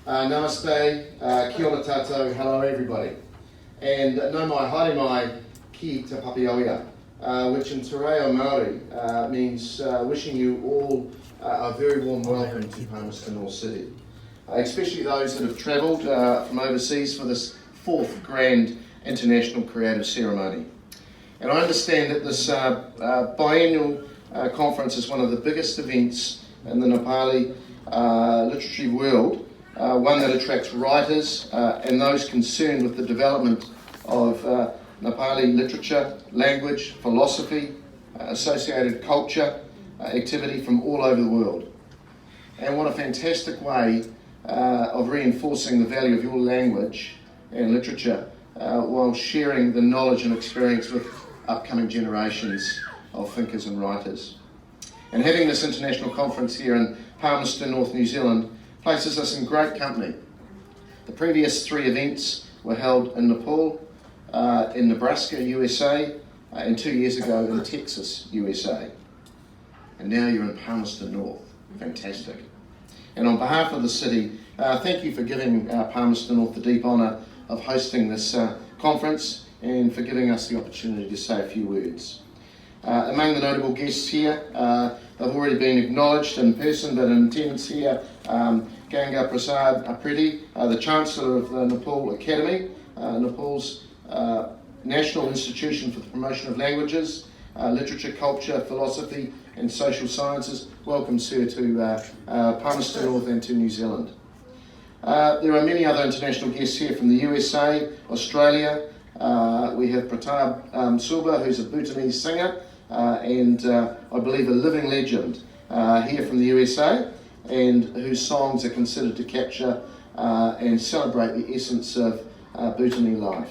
Namaste, kia ora tātou, hello everybody. And no mai, haere mai ki te papioia, which in te reo Māori means wishing you all a very warm welcome to Palmerston North City. Especially those that have travelled from overseas for this fourth grand international creative ceremony. And I understand that this biennial conference is one of the biggest events in the Nepali literary world, one that attracts writers and those concerned with the development of Nepali literature, language, philosophy, associated culture, activity from all over the world. And what a fantastic way of reinforcing the value of your language and literature while sharing the knowledge and experience with upcoming generations of thinkers and writers. And having this international conference here in Palmerston North, New Zealand places us in great company. The previous three events were held in Nepal, in Nebraska, USA, and 2 years ago in Texas, USA. And now you're in Palmerston North. Fantastic. And on behalf of the city, thank you for giving Palmerston North the deep honour of hosting this conference and for giving us the opportunity to say a few words. Among the notable guests here, they've already been acknowledged in person, but in attendance here, Ganga Prasad Apreti, the Chancellor of the Nepal Academy, Nepal's National Institution for the Promotion of Languages, Literature, Culture, Philosophy and Social Sciences. Welcome, sir, to Palmerston North and to New Zealand. There are many other international guests here from the USA, Australia. We have Pratap Sulba, who's a Bhutanese singer and I believe a living legend here from the USA, and whose songs are considered to capture and celebrate the essence of Bhutanese life.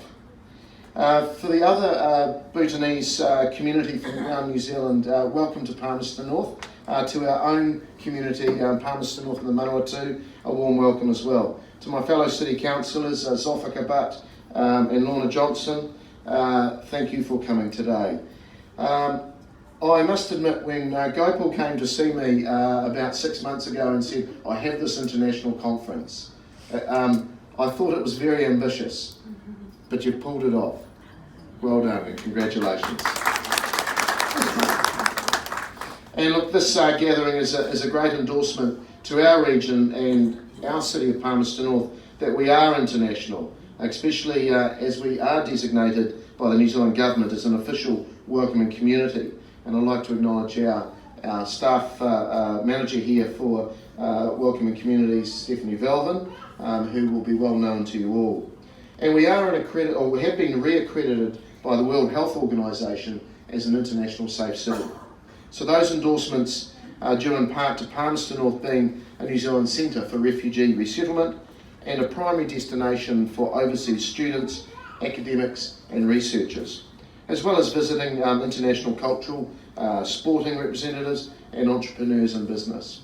For the other Bhutanese community from around New Zealand, welcome to Palmerston North. To our own community, Palmerston North and the Manawatu, a warm welcome as well. To my fellow city councillors, Zolfika Butt and Lorna Johnson, thank you for coming today. I must admit, when Gopal came to see me about 6 months ago and said, I have this international conference, I thought it was very ambitious, but you've pulled it off. Well done and congratulations. And look, this gathering is a great endorsement to our region and our city of Palmerston North that we are international, especially as we are designated by the New Zealand Government as an official welcoming community. And I'd like to acknowledge our staff manager here for welcoming communities, Stephanie Velvin, who will be well known to you all. And we are we have been re-accredited by the World Health Organization as an international safe city. So those endorsements are due in part to Palmerston North being a New Zealand centre for refugee resettlement and a primary destination for overseas students, academics and researchers, as well as visiting international cultural, sporting representatives and entrepreneurs in business.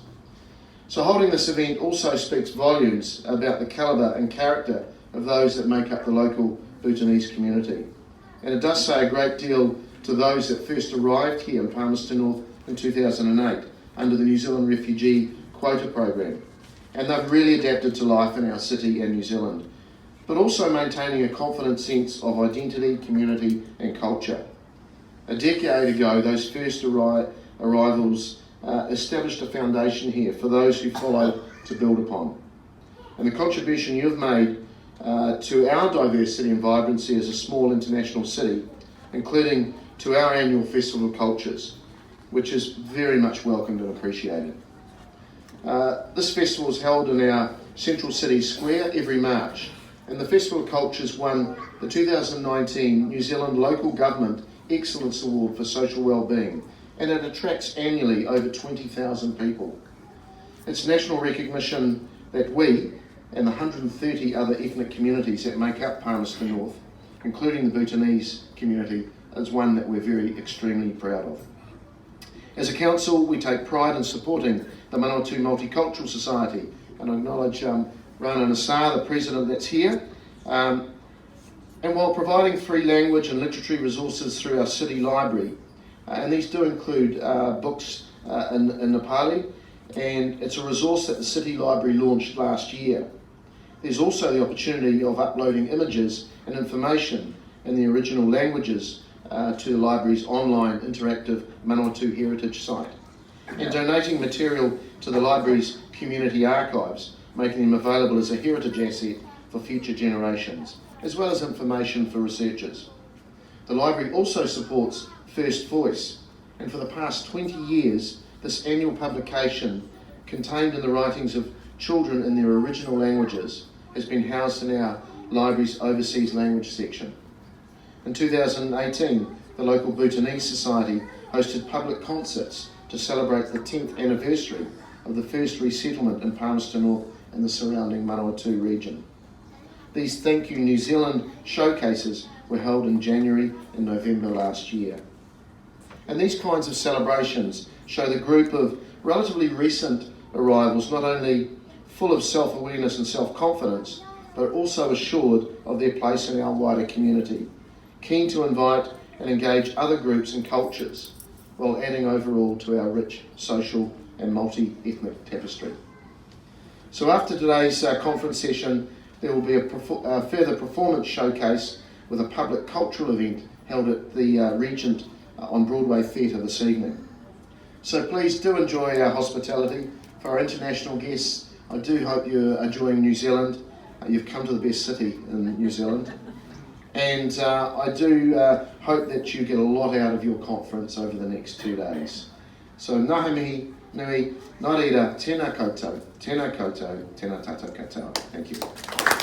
So holding this event also speaks volumes about the calibre and character of those that make up the local Bhutanese community. And it does say a great deal to those that first arrived here in Palmerston North in 2008 under the New Zealand Refugee Quota Program. And they've really adapted to life in our city and New Zealand, but also maintaining a confident sense of identity, community and culture. A decade ago, those first arrivals established a foundation here for those who follow to build upon. And the contribution you've made to our diversity and vibrancy as a small international city, including to our annual Festival of Cultures, which is very much welcomed and appreciated. This festival is held in our central city square every March, and the Festival of Cultures won the 2019 New Zealand Local Government Excellence Award for Social Wellbeing, and it attracts annually over 20,000 people. It's national recognition that we and the 130 other ethnic communities that make up Palmerston North, including the Bhutanese community, is one that we're very extremely proud of. As a council, we take pride in supporting the Manawatu Multicultural Society, and I acknowledge Rana Nassar, the president that's here, and while providing free language and literary resources through our city library, and these do include books in Nepali, and it's a resource that the City Library launched last year. There's also the opportunity of uploading images and information in the original languages to the library's online interactive Manawatu heritage site, and donating material to the library's community archives, making them available as a heritage asset for future generations, as well as information for researchers. The library also supports First Voice, and for the past 20 years, this annual publication, contained in the writings of children in their original languages, has been housed in our library's Overseas Language section. In 2018, the local Bhutanese Society hosted public concerts to celebrate the 10th anniversary of the first resettlement in Palmerston North and the surrounding Manawatu region. These Thank You New Zealand showcases were held in January and November last year. And these kinds of celebrations show the group of relatively recent arrivals not only full of self-awareness and self-confidence, but also assured of their place in our wider community, keen to invite and engage other groups and cultures, while adding overall to our rich social and multi-ethnic tapestry. So after today's conference session, there will be a further performance showcase with a public cultural event held at the Regent on Broadway Theatre this evening. So please do enjoy our hospitality. For our international guests, I do hope you're enjoying New Zealand. You've come to the best city in New Zealand. And I do hope that you get a lot out of your conference over the next 2 days. So ngā mihi nui, nā reira, tēnā koutou, tēnā tātou katoa. Thank you.